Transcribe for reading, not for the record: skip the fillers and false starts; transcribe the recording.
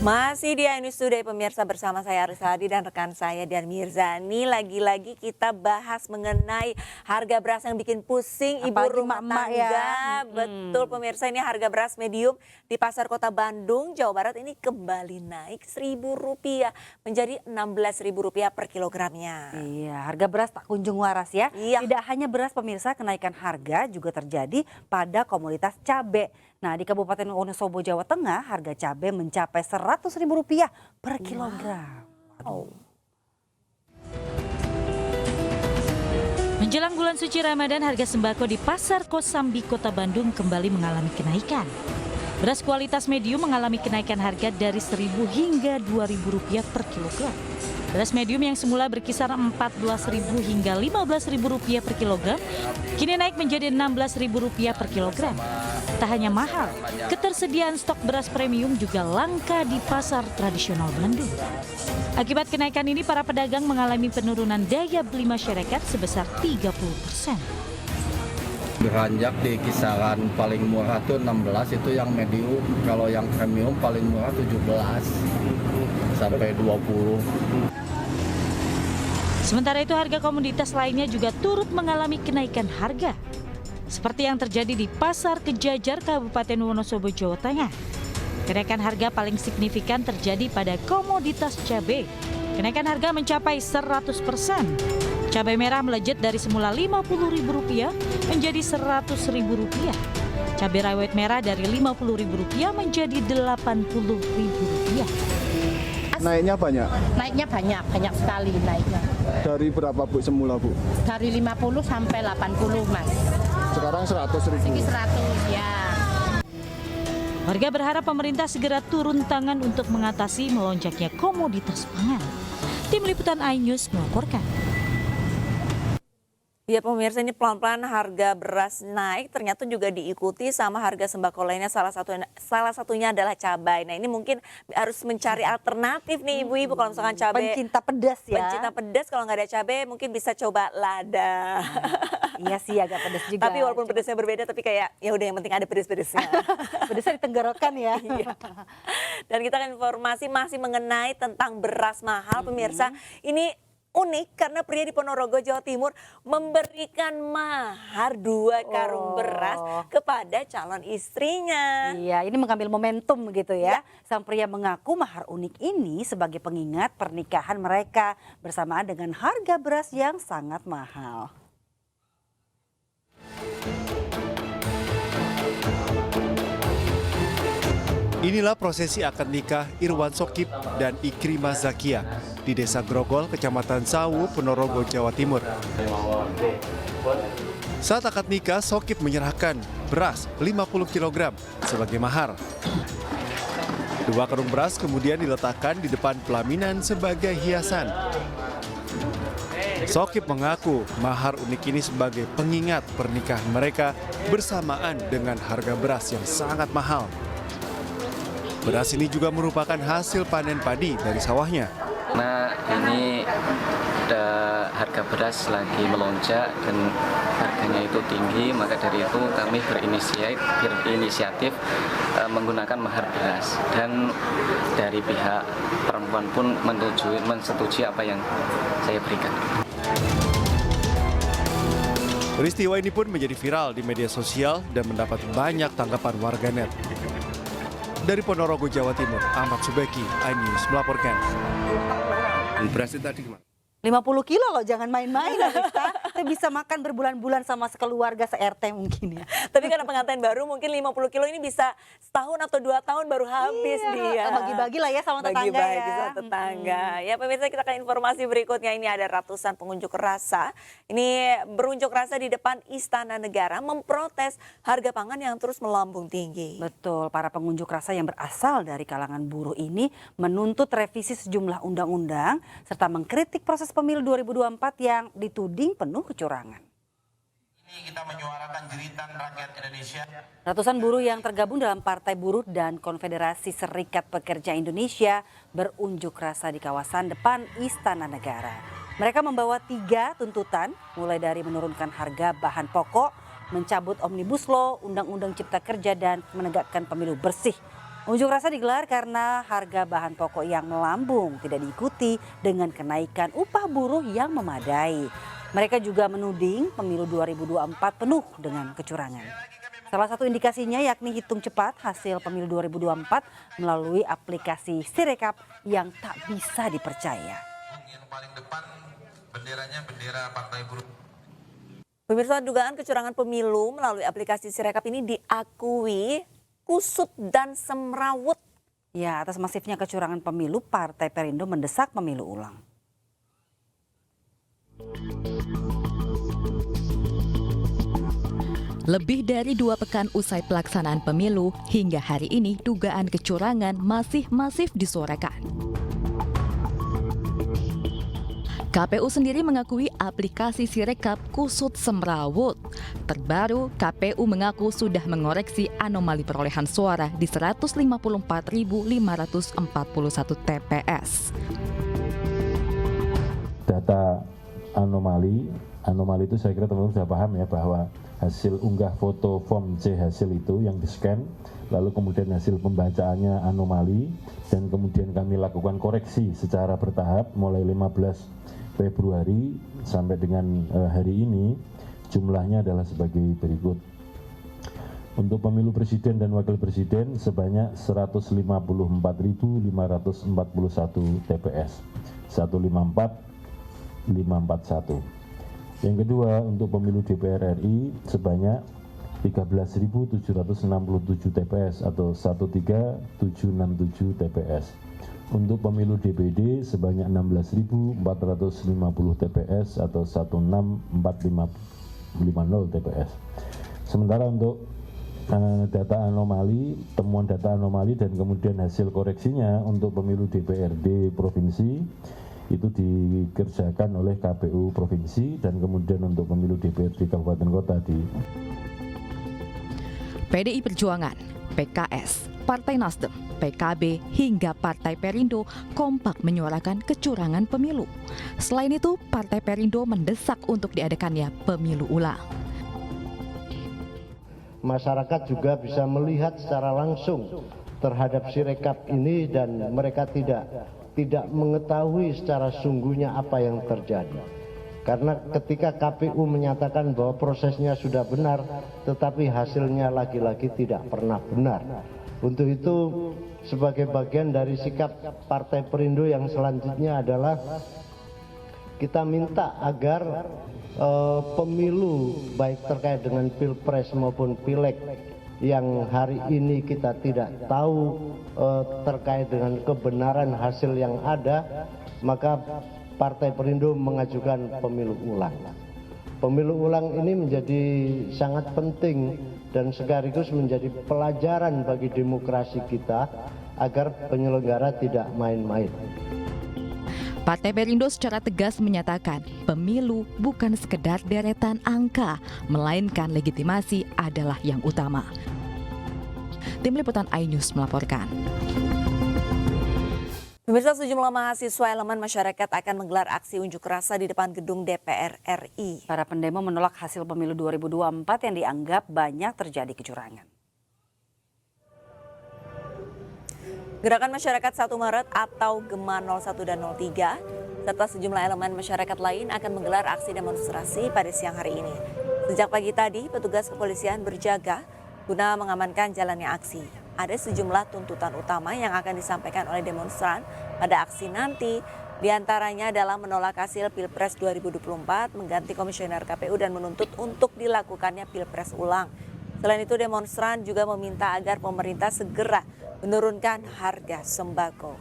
Masih di Ainus Today pemirsa, bersama saya Aris Hadi dan rekan saya Dian Mirzani. Lagi-lagi kita bahas mengenai harga beras yang bikin pusing ibu Apalagi rumah emak-emak tangga. ya. Betul pemirsa, ini harga beras medium di pasar kota Bandung, Jawa Barat ini kembali naik Rp1.000 menjadi Rp16.000 per kilogramnya. Iya, harga beras tak kunjung waras ya. Iya. Tidak hanya beras pemirsa, kenaikan harga juga terjadi pada komoditas cabai. Nah, di Kabupaten Wonosobo, Jawa Tengah, harga cabai mencapai Rp100.000 per kilogram. Wow. Menjelang bulan suci Ramadan, harga sembako di Pasar Kosambi, Kota Bandung kembali mengalami kenaikan. Beras kualitas medium mengalami kenaikan harga dari Rp1.000 hingga Rp2.000 per kilogram. Beras medium yang semula berkisar Rp14.000 hingga Rp15.000 per kilogram, kini naik menjadi Rp16.000 per kilogram. Tak hanya mahal, ketersediaan stok beras premium juga langka di pasar tradisional Bandung. Akibat kenaikan ini, para pedagang mengalami penurunan daya beli masyarakat sebesar 30%. Beranjak di kisaran paling murah tuh 16, itu yang medium. Kalau yang premium paling murah 17 sampai 20. Sementara itu, harga komoditas lainnya juga turut mengalami kenaikan harga. Seperti yang terjadi di Pasar Kejajar, Kabupaten Wonosobo, Jawa Tengah. Kenaikan harga paling signifikan terjadi pada komoditas cabai. Kenaikan harga mencapai 100%. Cabai merah melejit dari semula Rp50.000 menjadi Rp100.000. Cabai rawit merah dari Rp50.000 menjadi Rp80.000. Naiknya banyak? Naiknya banyak sekali naiknya. Dari berapa Bu semula Bu? Dari 50 sampai 80 Mas. Sekarang 100.000. Segi 100 ya. Warga berharap pemerintah segera turun tangan untuk mengatasi melonjaknya komoditas pangan. Tim Liputan iNews melaporkan. Ya pemirsa, ini pelan-pelan harga beras naik, ternyata juga diikuti sama harga sembako lainnya, salah satunya adalah cabai. Nah ini mungkin harus mencari alternatif nih ibu-ibu kalau misalkan cabai. Pencinta pedas ya. Pencinta pedas, kalau nggak ada cabai mungkin bisa coba lada. Iya sih, agak pedas juga. Tapi walaupun pedasnya berbeda, tapi kayak ya udah yang penting ada pedas-pedasnya. Pedasnya di tenggorokan ya. Iya. Dan kita akan informasi masih mengenai tentang beras mahal pemirsa. Ini unik karena pria di Ponorogo, Jawa Timur memberikan mahar 2 karung beras kepada calon istrinya. Iya, ini mengambil momentum gitu ya. Sang pria mengaku mahar unik ini sebagai pengingat pernikahan mereka bersamaan dengan harga beras yang sangat mahal. Inilah prosesi akad nikah Irwan Sokip dan Ikrimah Zakia di Desa Grogol, Kecamatan Sawu, Ponorogo, Jawa Timur. Saat akad nikah, Sokip menyerahkan beras 50 kg sebagai mahar. 2 karung beras kemudian diletakkan di depan pelaminan sebagai hiasan. Sokip mengaku mahar unik ini sebagai pengingat pernikahan mereka bersamaan dengan harga beras yang sangat mahal. Beras ini juga merupakan hasil panen padi dari sawahnya. Nah, ini harga beras lagi melonjak dan harganya itu tinggi, maka dari itu kami berinisiatif menggunakan mahar beras, dan dari pihak perempuan pun menyetujui apa yang saya berikan. Peristiwa ini pun menjadi viral di media sosial dan mendapat banyak tanggapan warganet. Dari Ponorogo, Jawa Timur, Ahmad Subeki, iNews melaporkan. Berasnya tadi gimana? 50 kilo loh, jangan main-main Arista. Kita bisa makan berbulan-bulan sama sekeluarga, se-RT mungkin ya. Tapi karena pengantin baru mungkin 50 kilo ini bisa setahun atau 2 tahun baru habis dia. Bagi-bagi lah ya sama tetangga Bagi-bagi ya. sama tetangga. Ya pemirsa, kita akan informasi berikutnya. Ini ada ratusan pengunjuk rasa. Ini berunjuk rasa di depan Istana Negara memprotes harga pangan yang terus melambung tinggi. Betul, para pengunjuk rasa yang berasal dari kalangan buruh ini menuntut revisi sejumlah undang-undang serta mengkritik proses pemilu 2024 yang dituding penuh kecurangan. Ini kita menyuarakan jeritan rakyat Indonesia. Ratusan buruh yang tergabung dalam Partai Buruh dan Konfederasi Serikat Pekerja Indonesia berunjuk rasa di kawasan depan Istana Negara. Mereka membawa 3 tuntutan, mulai dari menurunkan harga bahan pokok, mencabut Omnibus Law, Undang-Undang Cipta Kerja, dan menegakkan pemilu bersih. Unjuk rasa digelar karena harga bahan pokok yang melambung tidak diikuti dengan kenaikan upah buruh yang memadai. Mereka juga menuding pemilu 2024 penuh dengan kecurangan. Salah satu indikasinya yakni hitung cepat hasil pemilu 2024 melalui aplikasi Sirekap yang tak bisa dipercaya. Yang paling depan benderanya bendera Partai Buruh. Pemirsa, dugaan kecurangan pemilu melalui aplikasi Sirekap ini diakui kusut dan semrawut. Ya, atas masifnya kecurangan pemilu, Partai Perindo mendesak pemilu ulang. Lebih dari 2 pekan usai pelaksanaan pemilu, hingga hari ini dugaan kecurangan masih masif disuarakan. KPU sendiri mengakui aplikasi Sirekap kusut semrawut. Terbaru, KPU mengaku sudah mengoreksi anomali perolehan suara di 154.541 TPS. Data anomali itu saya kira teman-teman sudah paham ya, bahwa hasil unggah foto form C hasil itu yang di-scan, lalu kemudian hasil pembacaannya anomali, dan kemudian kami lakukan koreksi secara bertahap mulai 15 Februari sampai dengan hari ini. Jumlahnya adalah sebagai berikut. Untuk pemilu presiden dan wakil presiden sebanyak 154.541 TPS, 154.541. Yang kedua, untuk pemilu DPR RI sebanyak 13.767 TPS atau 13767 TPS. Untuk pemilu DPD sebanyak 16.450 TPS atau 16450 TPS. Sementara untuk data anomali, temuan data anomali dan kemudian hasil koreksinya untuk pemilu DPRD provinsi itu dikerjakan oleh KPU provinsi, dan kemudian untuk pemilu DPRD kabupaten kota di PDI Perjuangan, PKS, Partai Nasdem, PKB, hingga Partai Perindo kompak menyuarakan kecurangan pemilu. Selain itu, Partai Perindo mendesak untuk diadakannya pemilu ulang. Masyarakat juga bisa melihat secara langsung terhadap Sirekap ini, dan mereka tidak mengetahui secara sungguhnya apa yang terjadi. Karena ketika KPU menyatakan bahwa prosesnya sudah benar, tetapi hasilnya lagi-lagi tidak pernah benar. Untuk itu, sebagai bagian dari sikap Partai Perindo yang selanjutnya adalah kita minta agar pemilu baik terkait dengan Pilpres maupun Pileg yang hari ini kita tidak tahu terkait dengan kebenaran hasil yang ada, maka Partai Perindo mengajukan pemilu ulang. Pemilu ulang ini menjadi sangat penting dan sekaligus menjadi pelajaran bagi demokrasi kita agar penyelenggara tidak main-main. Partai Perindo secara tegas menyatakan pemilu bukan sekedar deretan angka, melainkan legitimasi adalah yang utama. Tim Liputan iNews melaporkan. Pemirsa, sejumlah mahasiswa elemen masyarakat akan menggelar aksi unjuk rasa di depan gedung DPR RI. Para pendemo menolak hasil pemilu 2024 yang dianggap banyak terjadi kecurangan. Gerakan Masyarakat 1 Maret atau GEMA 01 dan 03 serta sejumlah elemen masyarakat lain akan menggelar aksi demonstrasi pada siang hari ini. Sejak pagi tadi, petugas kepolisian berjaga guna mengamankan jalannya aksi. Ada sejumlah tuntutan utama yang akan disampaikan oleh demonstran pada aksi nanti. Di antaranya adalah menolak hasil Pilpres 2024, mengganti komisioner KPU dan menuntut untuk dilakukannya Pilpres ulang. Selain itu, demonstran juga meminta agar pemerintah segera menurunkan harga sembako.